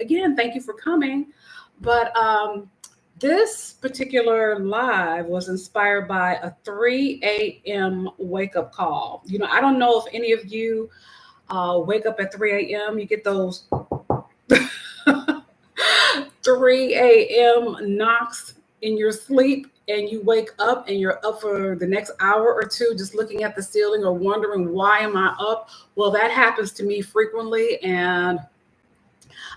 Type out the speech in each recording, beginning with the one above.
again, thank you for coming. But this particular live was inspired by a 3 a.m. wake up call. I don't know if any of you wake up at 3 a.m., you get those 3 a.m. knocks in your sleep, and you wake up and you're up for the next hour or two just looking at the ceiling or wondering, why am I up? Well, that happens to me frequently. And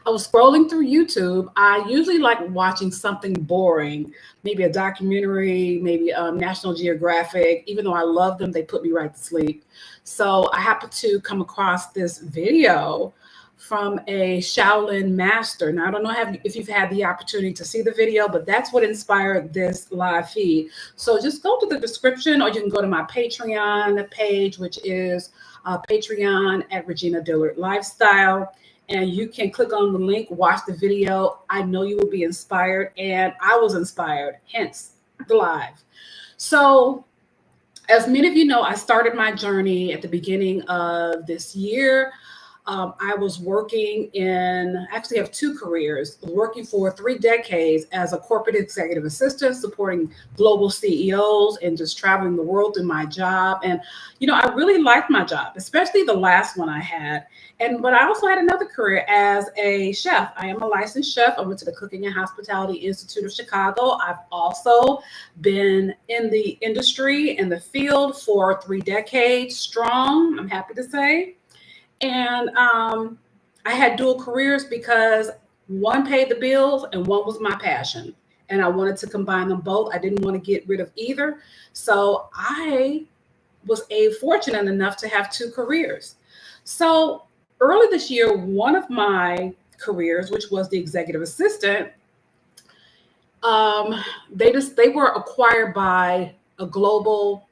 I was scrolling through YouTube. I usually like watching something boring, maybe a documentary, maybe National Geographic. Even though I love them, they put me right to sleep. So I happened to come across this video from a Shaolin master. Now, I don't know if you've had the opportunity to see the video, but that's what inspired this live feed. So just go to the description, or you can go to my Patreon page, which is Patreon at Regina Dillard Lifestyle. And you can click on the link, watch the video. I know you will be inspired, and I was inspired, hence the live. So as many of you know, I started my journey at the beginning of this year. I was working actually have two careers, working for 3 decades as a corporate executive assistant, supporting global CEOs and just traveling the world through my job. And, I really liked my job, especially the last one I had. But I also had another career as a chef. I am a licensed chef. I went to the Cooking and Hospitality Institute of Chicago. I've also been in the industry, in the field for 3 decades strong, I'm happy to say. And I had dual careers because one paid the bills and one was my passion. And I wanted to combine them both. I didn't want to get rid of either. So I was fortunate enough to have 2 careers. So early this year, one of my careers, which was the executive assistant, they were acquired by a global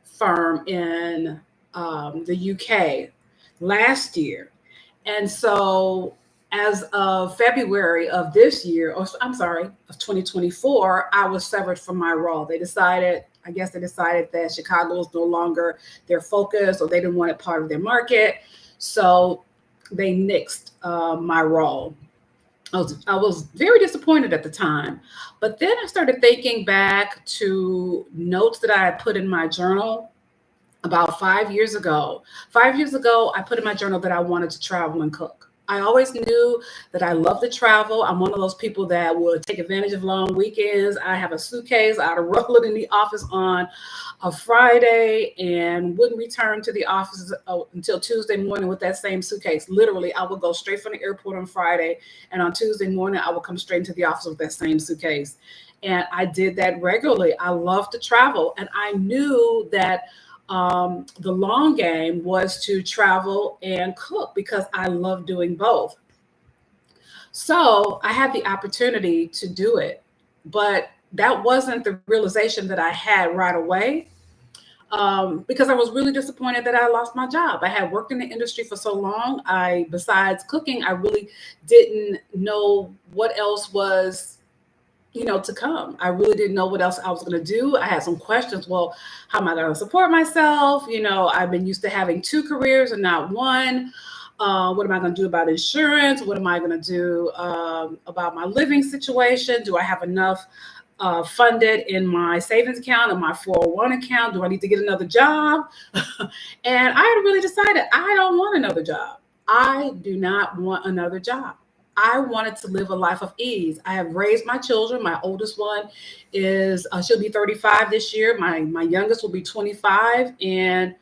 firm in the UK last year. And so as of February of this year, of 2024, I was severed from my role. They decided that Chicago was no longer their focus, or they didn't want it part of their market. So they nixed my role. I was very disappointed at the time. But then I started thinking back to notes that I had put in my journal about 5 years ago. 5 years ago, I put in my journal that I wanted to travel and cook. I always knew that I love to travel. I'm one of those people that would take advantage of long weekends. I have a suitcase. I'd roll it in the office on a Friday and wouldn't return to the office until Tuesday morning with that same suitcase. Literally, I would go straight from the airport on Friday, and on Tuesday morning, I would come straight into the office with that same suitcase. And I did that regularly. I love to travel, and I knew that the long game was to travel and cook because I love doing both. So I had the opportunity to do it, but that wasn't the realization that I had right away, because I was really disappointed that I lost my job. I had worked in the industry for so long. Besides cooking, I really didn't know what else was to come. I really didn't know what else I was going to do. I had some questions. Well, how am I going to support myself? I've been used to having 2 careers and not one. What am I going to do about insurance? What am I going to do about my living situation? Do I have enough funded in my savings account and my 401 account? Do I need to get another job? And I had really decided I don't want another job. I do not want another job. I wanted to live a life of ease. I have raised my children. My oldest one she'll be 35 this year. My youngest will be 25. And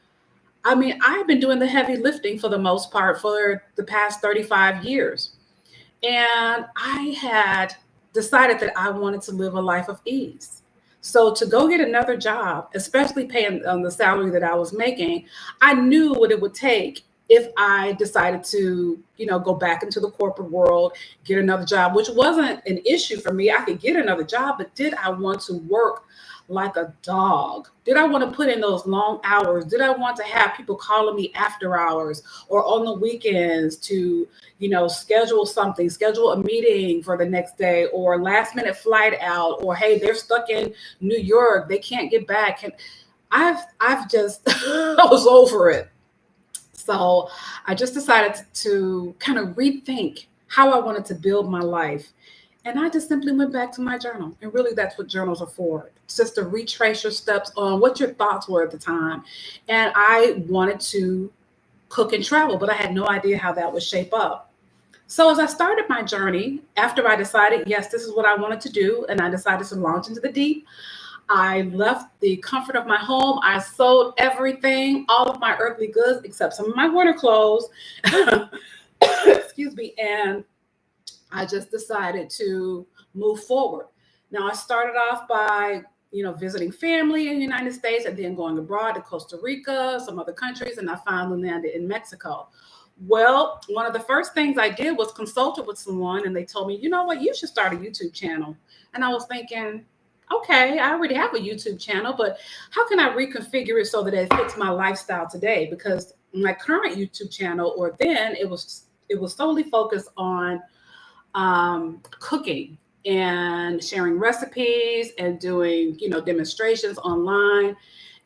I've been doing the heavy lifting for the most part for the past 35 years. And I had decided that I wanted to live a life of ease. So to go get another job, especially paying the salary that I was making, I knew what it would take if I decided to, go back into the corporate world, get another job, which wasn't an issue for me. I could get another job, but did I want to work like a dog? Did I want to put in those long hours? Did I want to have people calling me after hours or on the weekends to, schedule a meeting for the next day, or last minute flight out, or, hey, they're stuck in New York, they can't get back. And I've just, I was over it. So I just decided to kind of rethink how I wanted to build my life. And I just simply went back to my journal. And really, that's what journals are for, just to retrace your steps on what your thoughts were at the time. And I wanted to cook and travel, but I had no idea how that would shape up. So as I started my journey, after I decided, yes, this is what I wanted to do, and I decided to launch into the deep, I left the comfort of my home. I sold everything, all of my earthly goods, except some of my winter clothes. Excuse me. And I just decided to move forward. Now, I started off by, visiting family in the United States and then going abroad to Costa Rica, some other countries, and I finally landed in Mexico. Well, one of the first things I did was consulted with someone, and they told me, you know what, you should start a YouTube channel. And I was thinking, okay, I already have a YouTube channel, but how can I reconfigure it so that it fits my lifestyle today? Because my current YouTube channel, or then it was solely focused on cooking and sharing recipes and doing, demonstrations online.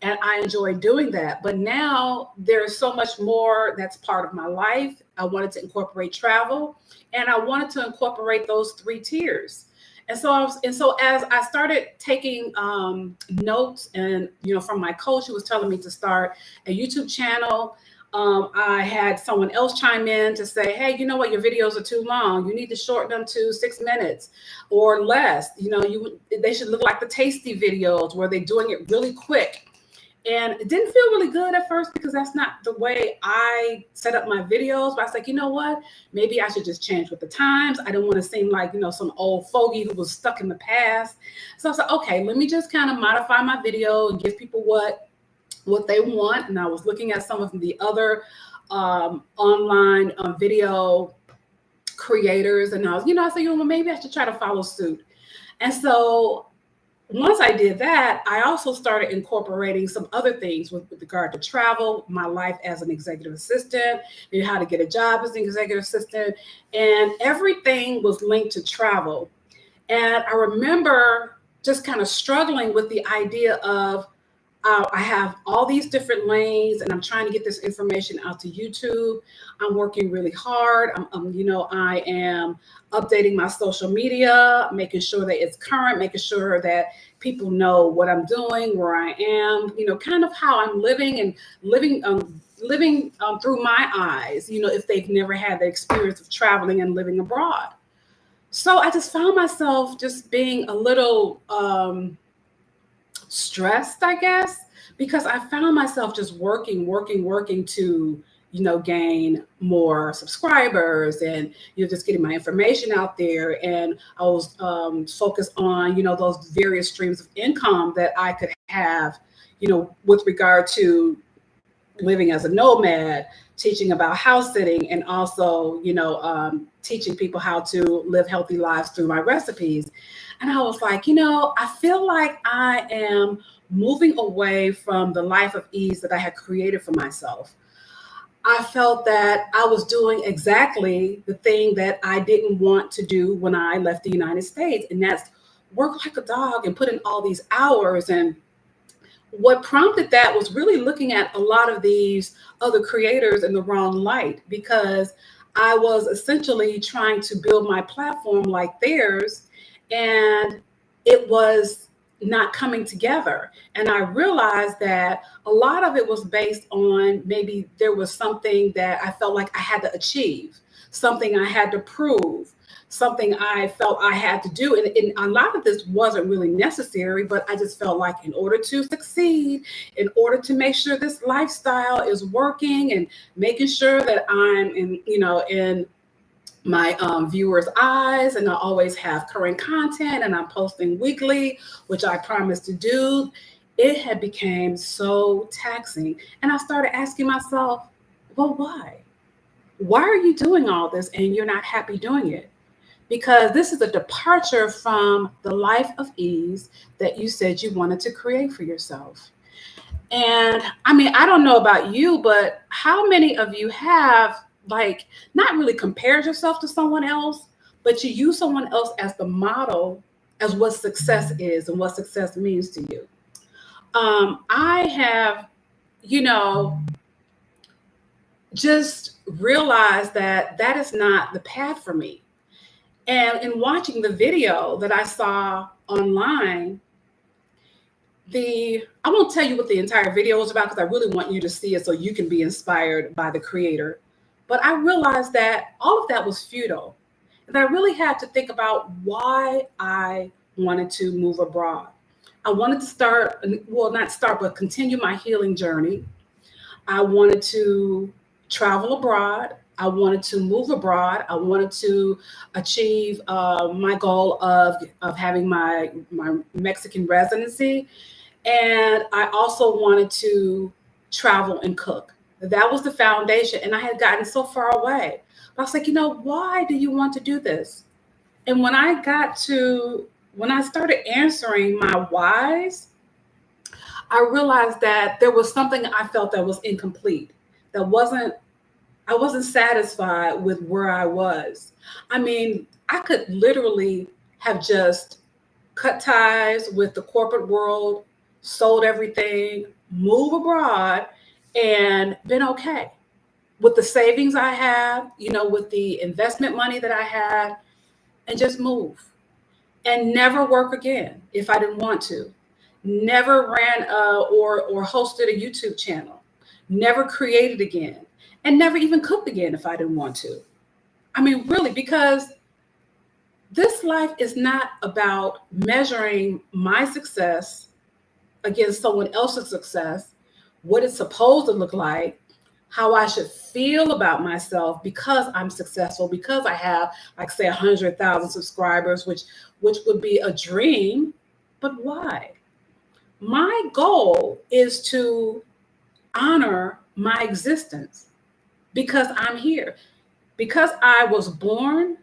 And I enjoy doing that. But now there's so much more that's part of my life. I wanted to incorporate travel, and I wanted to incorporate those 3 tiers. And so as I started taking notes and, from my coach who was telling me to start a YouTube channel, I had someone else chime in to say, hey, you know what, your videos are too long. You need to shorten them to 6 minutes or less. They should look like the tasty videos where they're doing it really quick. And it didn't feel really good at first because that's not the way I set up my videos. But I was like, you know what? Maybe I should just change with the times. I don't want to seem like, some old fogey who was stuck in the past. So I was like, okay, let me just kind of modify my video and give people what they want. And I was looking at some of the other online video creators. And I said, well, maybe I should try to follow suit. And so once I did that, I also started incorporating some other things with regard to travel, my life as an executive assistant, how to get a job as an executive assistant, and everything was linked to travel. And I remember just kind of struggling with the idea of, I have all these different lanes and I'm trying to get this information out to YouTube. I'm working really hard. I am updating my social media, making sure that it's current, making sure that people know what I'm doing, where I am, kind of how I'm living through my eyes, if they've never had the experience of traveling and living abroad. So I just found myself just being a little stressed, I guess, because I found myself just working to, gain more subscribers and, just getting my information out there. And I was focused on, those various streams of income that I could have, with regard to living as a nomad, teaching about house sitting, and also, teaching people how to live healthy lives through my recipes. And I was like, I feel like I am moving away from the life of ease that I had created for myself. I felt that I was doing exactly the thing that I didn't want to do when I left the United States, and that's work like a dog and put in all these hours. And what prompted that was really looking at a lot of these other creators in the wrong light, because I was essentially trying to build my platform like theirs, and it was not coming together. And I realized that a lot of it was based on, maybe there was something that I felt like I had to achieve, something I had to prove, something I felt I had to do. And a lot of this wasn't really necessary, but I just felt like in order to succeed, in order to make sure this lifestyle is working and making sure that I'm in my viewers' eyes, and I always have current content, and I'm posting weekly, which I promised to do, it had become so taxing. And I started asking myself, well, why? Why are you doing all this and you're not happy doing it? Because this is a departure from the life of ease that you said you wanted to create for yourself. And I don't know about you, but how many of you have not really compared yourself to someone else, but you use someone else as the model as what success is and what success means to you? I have, just realized that that is not the path for me. And in watching the video that I saw online, I won't tell you what the entire video is about because I really want you to see it so you can be inspired by the creator. But I realized that all of that was futile. And I really had to think about why I wanted to move abroad. I wanted to start, well, not start, but continue my healing journey. I wanted to travel abroad. I wanted to move abroad. I wanted to achieve my goal of having my Mexican residency. And I also wanted to travel and cook. That was the foundation. And I had gotten so far away. But I was like, why do you want to do this? And when I started answering my whys, I realized that there was something I felt that was incomplete. I wasn't satisfied with where I was. I mean, I could literally have just cut ties with the corporate world, sold everything, move abroad, and been okay with the savings I have, with the investment money that I had, and just move and never work again if I didn't want to. Never ran or hosted a YouTube channel, never created again, and never even cooked again if I didn't want to. I mean, really, because this life is not about measuring my success against someone else's success, what it's supposed to look like, how I should feel about myself because I'm successful, because I have, like, say, 100,000 subscribers, which would be a dream. But why? My goal is to honor my existence because I'm here. Because I was born,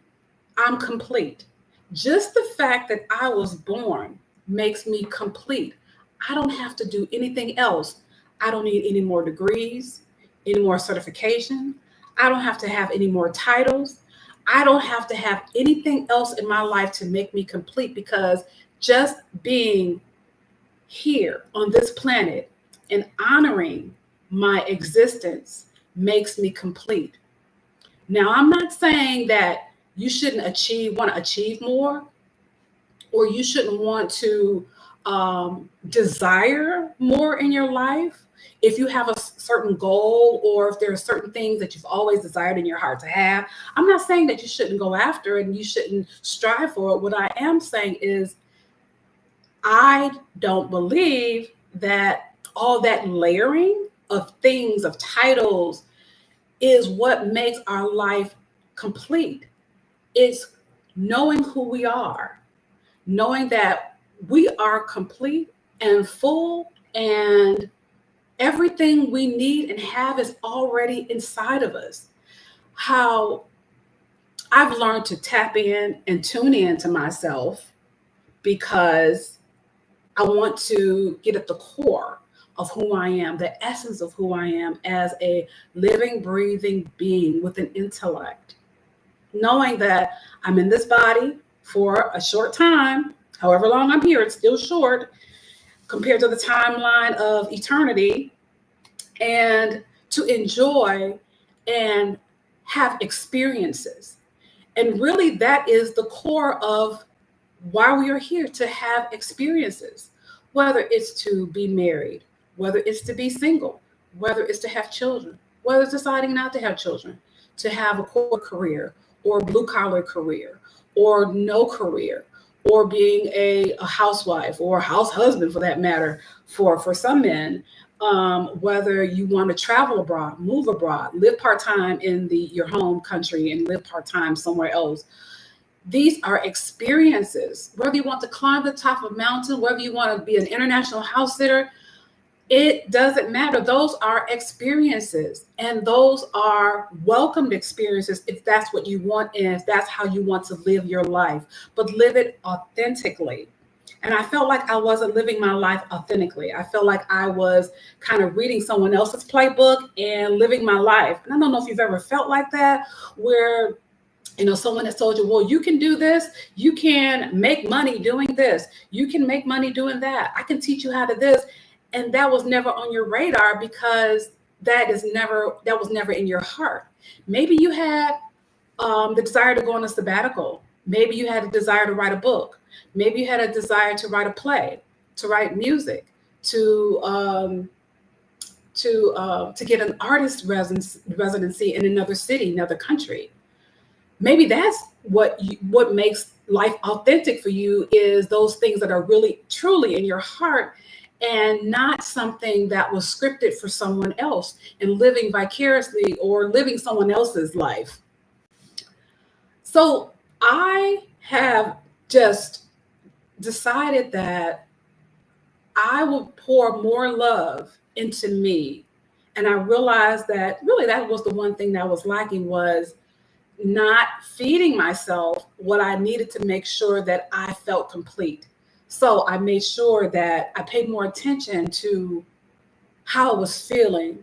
I'm complete. Just the fact that I was born makes me complete. I don't have to do anything else. I don't need any more degrees, any more certification. I don't have to have any more titles. I don't have to have anything else in my life to make me complete, because just being here on this planet and honoring my existence makes me complete. Now, I'm not saying that you shouldn't want to achieve more, or you shouldn't want to desire more in your life. If you have a certain goal, or if there are certain things that you've always desired in your heart to have, I'm not saying that you shouldn't go after it and you shouldn't strive for it. What I am saying is, I don't believe that all that layering of things, of titles, is what makes our life complete. It's knowing who we are, knowing that we are complete and full, and everything we need and have is already inside of us. How I've learned to tap in and tune in to myself, because I want to get at the core of who I am, the essence of who I am as a living, breathing being with an intellect. Knowing that I'm in this body for a short time, however long I'm here, it's still short compared to the timeline of eternity, and to enjoy and have experiences. And really, that is the core of why we are here, to have experiences, whether it's to be married, whether it's to be single, whether it's to have children, whether it's deciding not to have children, to have a corporate career or a blue collar career or no career, or being a housewife or a house husband, for that matter, for some men. Whether you want to travel abroad, move abroad, live part-time in your home country and live part-time somewhere else. These are experiences. Whether you want to climb the top of a mountain, whether you want to be an international house sitter, it doesn't matter. Those are experiences, and those are welcomed experiences if that's what you want and if that's how you want to live your life, but live it authentically. And I felt like I wasn't living my life authentically. I felt like I was kind of reading someone else's playbook and living my life. And I don't know if you've ever felt like that, where someone has told you, well, you can do this. You can make money doing this. You can make money doing that. I can teach you how to this. And that was never on your radar, because that was never in your heart. Maybe you had the desire to go on a sabbatical. Maybe you had a desire to write a book. Maybe you had a desire to write a play, to write music, to get an artist residency in another city, another country. Maybe that's what makes life authentic for you, is those things that are really truly in your heart, and not something that was scripted for someone else and living vicariously or living someone else's life. So I have just decided that I will pour more love into me. And I realized that really that was the one thing that was lacking, was not feeding myself what I needed to make sure that I felt complete. So I made sure that I paid more attention to how I was feeling,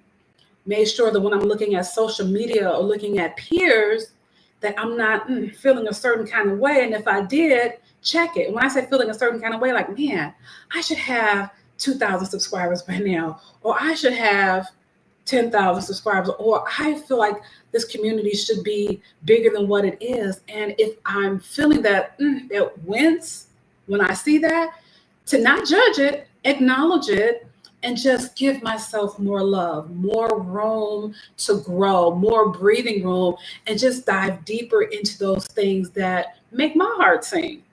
made sure that when I'm looking at social media or looking at peers, that I'm not feeling a certain kind of way. And if I did, check it. When I say feeling a certain kind of way, like, man, I should have 2,000 subscribers by now, or I should have 10,000 subscribers, or I feel like this community should be bigger than what it is. And if I'm feeling that, that wince when I see that, to not judge it, acknowledge it, and just give myself more love, more room to grow, more breathing room, and just dive deeper into those things that make my heart sing.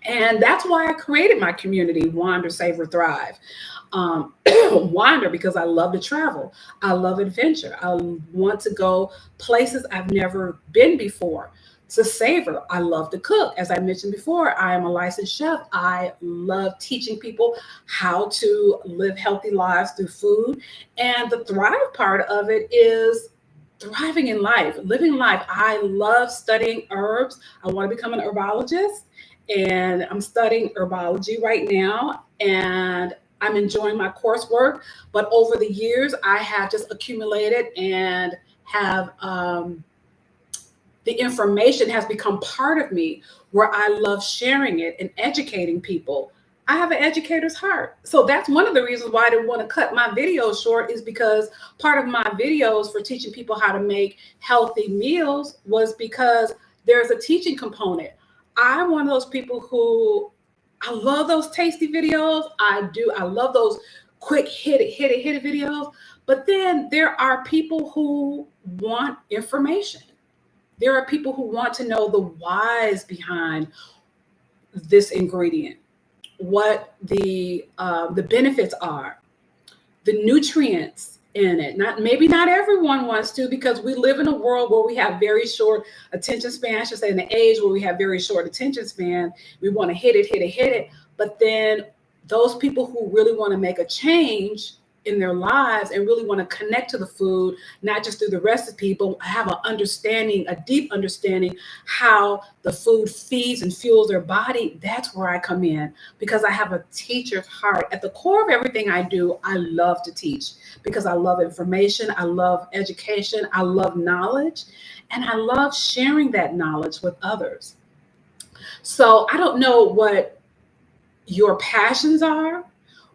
And that's why I created my community, Wander, Savor, Thrive. Wander because I love to travel. I love adventure. I want to go places I've never been before. To savor, I love to cook. As I mentioned before, I am a licensed chef. I love teaching people how to live healthy lives through food. And the thrive part of it is thriving in life, living life. I love studying herbs. I want to become an herbologist, and I'm studying herbology right now, and I'm enjoying my coursework. But over the years, I have just accumulated and have the information has become part of me, where I love sharing it and educating people. I have an educator's heart. So that's one of the reasons why I didn't want to cut my videos short, is because part of my videos for teaching people how to make healthy meals was because there's a teaching component. I'm one of those people who, I love those tasty videos. I do. I love those quick hit it videos. But then there are people who want information. There are people who want to know the whys behind this ingredient, what the benefits are, the nutrients in it. Maybe not everyone wants to, because we live in a world where we have very short attention span. I should say, in the age where we have very short attention span, we want to hit it. But then those people who really want to make a change in their lives and really want to connect to the food, not just through the recipe, but have a deep understanding how the food feeds and fuels their body. That's where I come in, because I have a teacher's heart. At the core of everything I do, I love to teach, because I love information, I love education, I love knowledge, and I love sharing that knowledge with others. So I don't know what your passions are,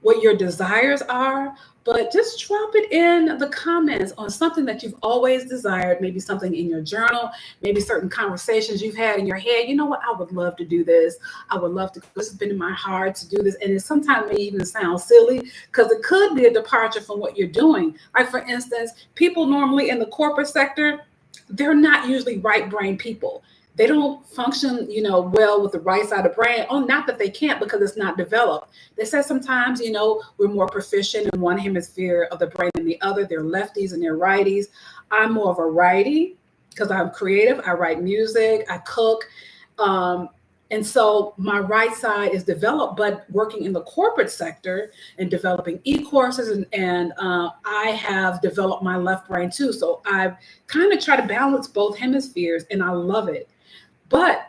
what your desires are, but just drop it in the comments on something that you've always desired, maybe something in your journal, maybe certain conversations you've had in your head. You know what? I would love to do this. I would love to, this has been in my heart to do this. And it sometimes may even sound silly, because it could be a departure from what you're doing. Like, for instance, people normally in the corporate sector, they're not usually right brain people. They don't function, well with the right side of the brain. Oh, not that they can't, because it's not developed. They say sometimes, we're more proficient in one hemisphere of the brain than the other. They're lefties and they're righties. I'm more of a righty because I'm creative. I write music, I cook. And so my right side is developed, but working in the corporate sector and developing e-courses, and I have developed my left brain too. So I kind of try to balance both hemispheres, and I love it. But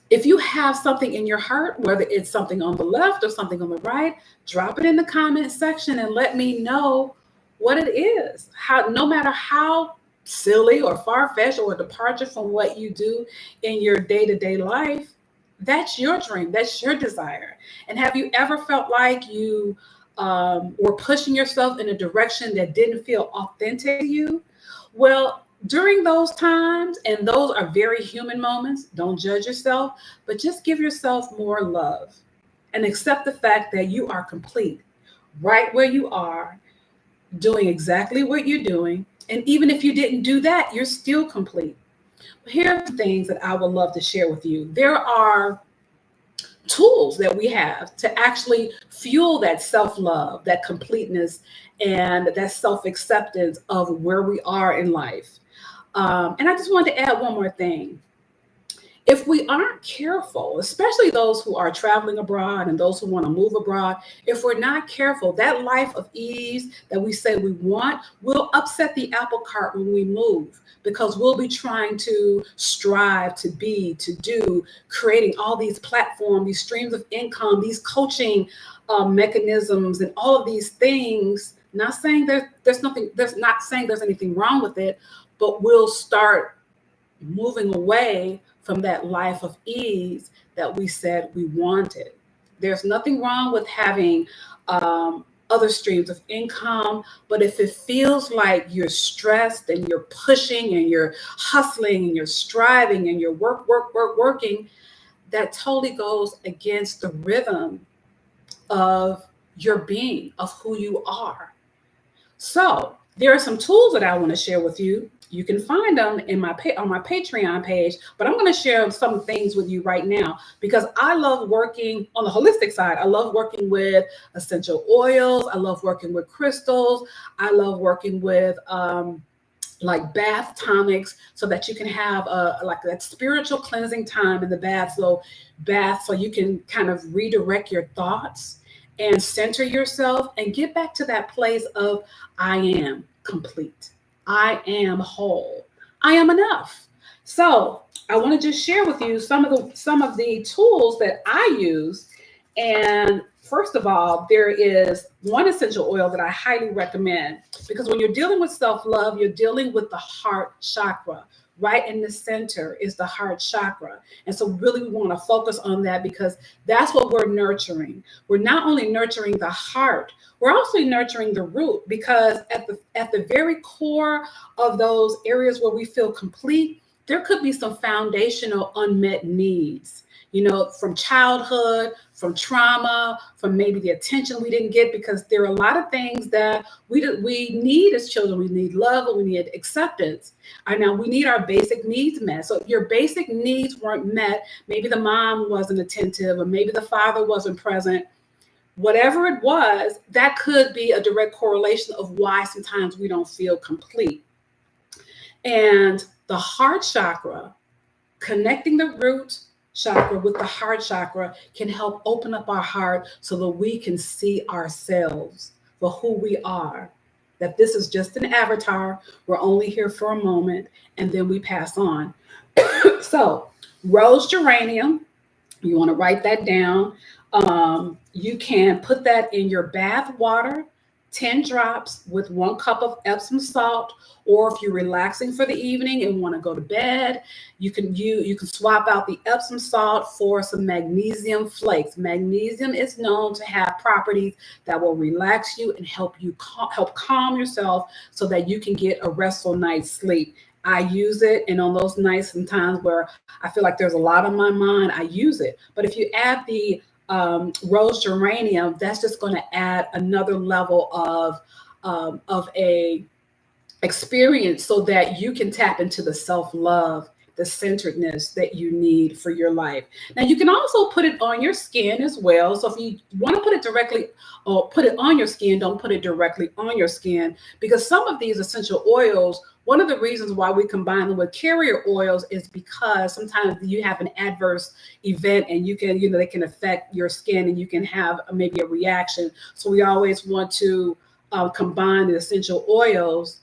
if you have something in your heart, whether it's something on the left or something on the right, drop it in the comment section and let me know what it is. No matter how silly or far-fetched or a departure from what you do in your day-to-day life, that's your dream, that's your desire. And have you ever felt like you or pushing yourself in a direction that didn't feel authentic to you, well, during those times, and those are very human moments, don't judge yourself, but just give yourself more love and accept the fact that you are complete right where you are, doing exactly what you're doing. And even if you didn't do that, you're still complete. Here are the things that I would love to share with you. There are tools that we have to actually fuel that self-love, that completeness, and that self-acceptance of where we are in life. And I just wanted to add one more thing. If we aren't careful, especially those who are traveling abroad and those who want to move abroad, if we're not careful, that life of ease that we say we want will upset the apple cart when we move, because we'll be trying to strive to be, to do, creating all these platforms, these streams of income, these coaching mechanisms, and all of these things. Not saying not saying there's anything wrong with it, but we'll start moving away from that life of ease that we said we wanted. There's nothing wrong with having other streams of income, but if it feels like you're stressed and you're pushing and you're hustling and you're striving and you're working, that totally goes against the rhythm of your being, of who you are. So there are some tools that I want to share with you. You can find them on my Patreon page, but I'm going to share some things with you right now because I love working on the holistic side. I love working with essential oils. I love working with crystals. I love working with like bath tonics, so that you can have like that spiritual cleansing time in the bath. So you can kind of redirect your thoughts and center yourself and get back to that place of I am complete. I am whole. I am enough. So I want to just share with you some of the tools that I use. And first of all, there is one essential oil that I highly recommend, because when you're dealing with self-love, you're dealing with the heart chakra. Right in the center is the heart chakra. And so really we want to focus on that, because that's what we're nurturing. We're not only nurturing the heart, we're also nurturing the root, because at the very core of those areas where we feel complete, there could be some foundational unmet needs, from childhood, from trauma, from maybe the attention we didn't get, because there are a lot of things that we need as children. We need love, and we need acceptance. And now we need our basic needs met. So if your basic needs weren't met, maybe the mom wasn't attentive, or maybe the father wasn't present, whatever it was, that could be a direct correlation of why sometimes we don't feel complete. And the heart chakra, connecting the root chakra with the heart chakra, can help open up our heart so that we can see ourselves for who we are, that this is just an avatar. We're only here for a moment, and then we pass on. So rose geranium, you want to write that down. You can put that in your bath water, 10 drops with 1 cup of Epsom salt. Or if you're relaxing for the evening and want to go to bed, you can swap out the Epsom salt for some magnesium flakes. Magnesium is known to have properties that will relax you and help calm yourself so that you can get a restful night's sleep. I use it, and on those nights sometimes where I feel like there's a lot on my mind, I use it. But if you add the rose geranium, that's just going to add another level of a experience, so that you can tap into the self-love, the centeredness that you need for your life. Now, you can also put it on your skin as well. So if you want to put it directly or put it on your skin, don't put it directly on your skin, because some of these essential oils, one of the reasons why we combine them with carrier oils is because sometimes you have an adverse event and they can affect your skin and you can have maybe a reaction. So we always want to combine the essential oils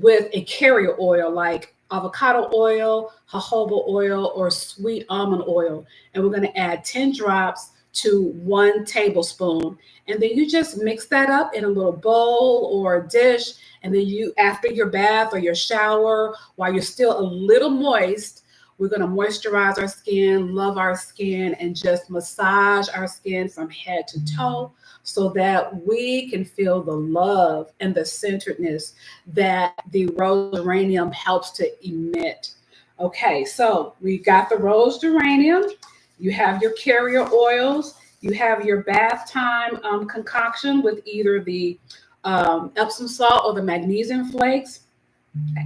with a carrier oil like avocado oil, jojoba oil, or sweet almond oil. And we're going to add 10 drops to 1 tablespoon. And then you just mix that up in a little bowl or a dish. And then after your bath or your shower, while you're still a little moist, We're going to moisturize our skin, love our skin, and just massage our skin from head to toe so that we can feel the love and the centeredness that the rose geranium helps to emit. Okay, so we got the rose geranium. You have your carrier oils. You have your bath time concoction with either the Epsom salt or the magnesium flakes.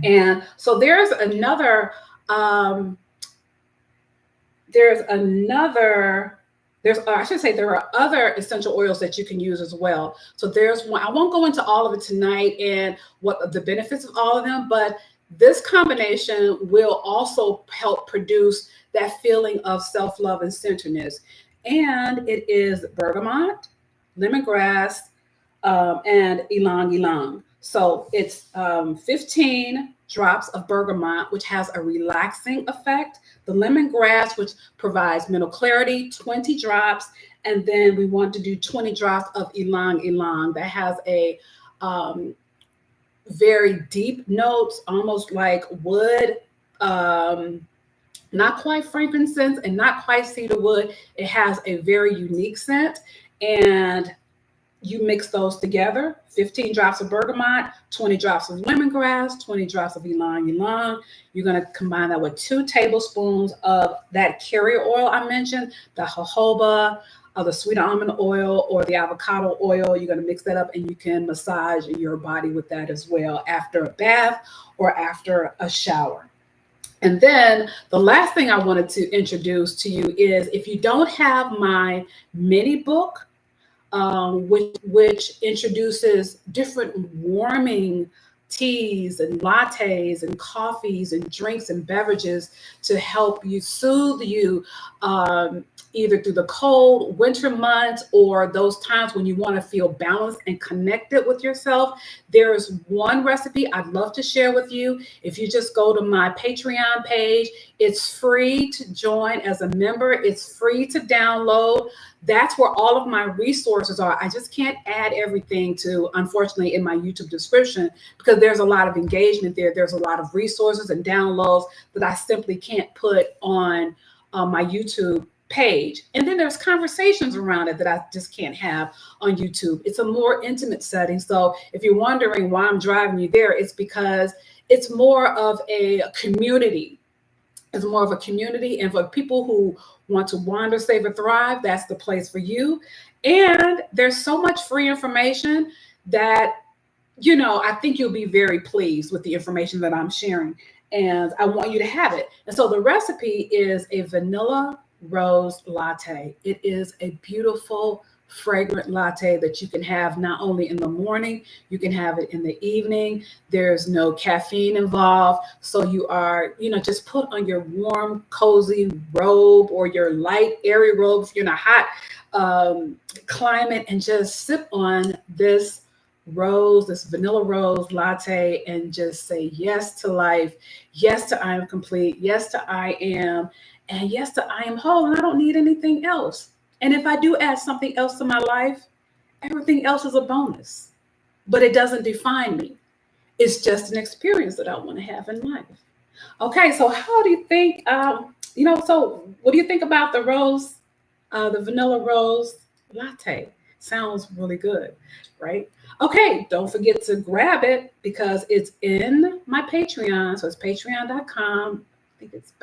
And so there's another, I should say there are other essential oils that you can use as well. So there's one, I won't go into all of it tonight and what the benefits of all of them, but this combination will also help produce that feeling of self-love and centeredness. And it is bergamot, lemongrass, and ylang ylang. So it's 15 drops of bergamot, which has a relaxing effect. The lemongrass, which provides mental clarity, 20 drops. And then we want to do 20 drops of ylang ylang that has a very deep notes, almost like wood, not quite frankincense and not quite cedarwood. It has a very unique scent. And you mix those together, 15 drops of bergamot, 20 drops of lemongrass, 20 drops of ylang ylang. You're going to combine that with 2 tablespoons of that carrier oil I mentioned, the jojoba, the sweet almond oil, or the avocado oil. You're going to mix that up and you can massage your body with that as well after a bath or after a shower. And then the last thing I wanted to introduce to you is, if you don't have my mini book, which introduces different warming teas and lattes and coffees and drinks and beverages to help you soothe you, either through the cold winter months or those times when you want to feel balanced and connected with yourself. There is one recipe I'd love to share with you. If you just go to my Patreon page, it's free to join as a member. It's free to download. That's where all of my resources are. I just can't add everything to, unfortunately, in my YouTube description, because there's a lot of engagement there. There's a lot of resources and downloads that I simply can't put on my YouTube page. And then there's conversations around it that I just can't have on YouTube. It's a more intimate setting. So if you're wondering why I'm driving you there, it's because it's more of a community. It's more of a community. And for people who want to wander, save, and thrive, that's the place for you. And there's so much free information that, you know, I think you'll be very pleased with the information that I'm sharing. And I want you to have it. And so the recipe is a vanilla rose latte. It is a beautiful, fragrant latte that you can have not only in the morning, you can have it in the evening. There's no caffeine involved. So you are, you know, just put on your warm, cozy robe or your light, airy robe if you're in a hot climate, and just sip on this vanilla rose latte and just say yes to life. Yes to I am complete. Yes to I am. And yes to I am whole, and I don't need anything else. And if I do add something else to my life, everything else is a bonus. But it doesn't define me. It's just an experience that I want to have in life. Okay, so how do you think, so what do you think about the vanilla rose latte? Sounds really good, right? Okay, don't forget to grab it because it's in my Patreon. So it's patreon.com. I think it's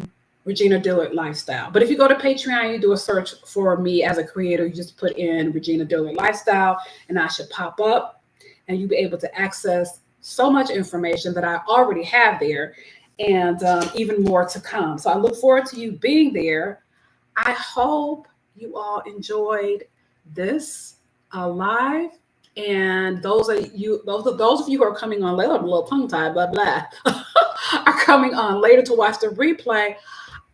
/ Regina Dillard Lifestyle. But if you go to Patreon, you do a search for me as a creator, you just put in Regina Dillard Lifestyle, and I should pop up, and you'll be able to access so much information that I already have there, and even more to come. So I look forward to you being there. I hope you all enjoyed this live. And those of you who are coming on later, I'm a little tongue-tied, blah, blah, are coming on later to watch the replay.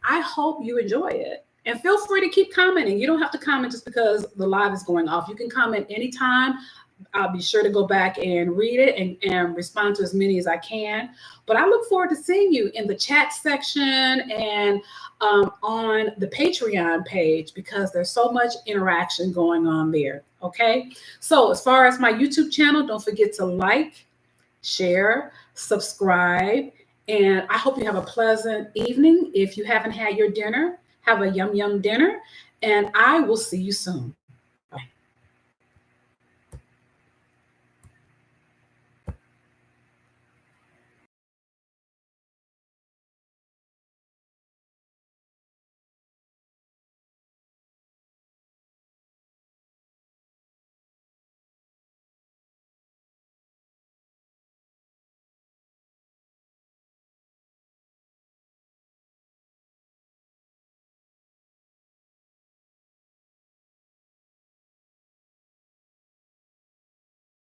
I hope you enjoy it. And feel free to keep commenting. You don't have to comment just because the live is going off. You can comment anytime. I'll be sure to go back and read it and respond to as many as I can. But I look forward to seeing you in the chat section and on the Patreon page, because there's so much interaction going on there. Okay. So as far as my YouTube channel, don't forget to like, share, subscribe, And I hope you have a pleasant evening. If you haven't had your dinner, have a yum, yum dinner. And I will see you soon.